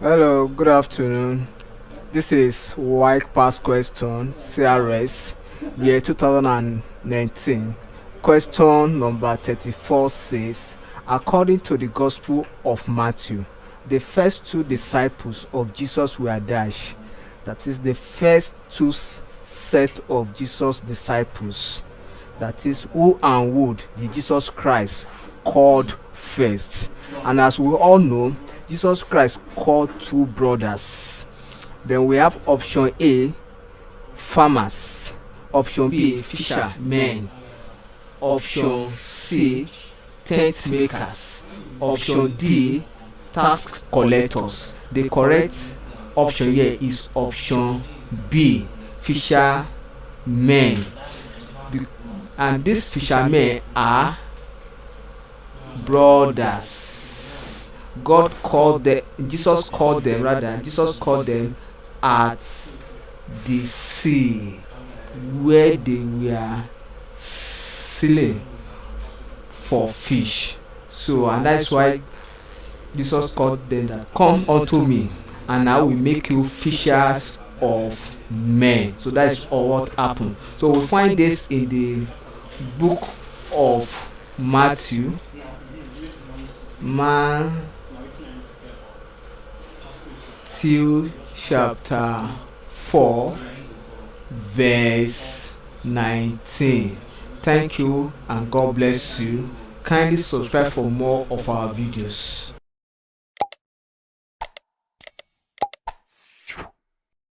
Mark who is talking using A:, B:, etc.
A: Hello, good afternoon. This is White Past Question CRS year 2019. Question number 34 says, according to the Gospel of Matthew, the first two disciples of Jesus were dash. That is the first two set of Jesus disciples. That is who and would the Jesus Christ called first. And as we all know, Jesus Christ called two brothers. Then we have option A, farmers. Option B, fishermen. Option C, tent makers. Option D, tax collectors. The correct option here is option B, fishermen. And these fishermen are brothers. Jesus called them at the sea where they were sailing for fish. So, and that's why Jesus called them that, come unto me, and I will make you fishers of men. So that's all what happened. So we find this in the book of Matthew chapter 4 verse 19. Thank you and God bless you. Kindly subscribe for more of our videos.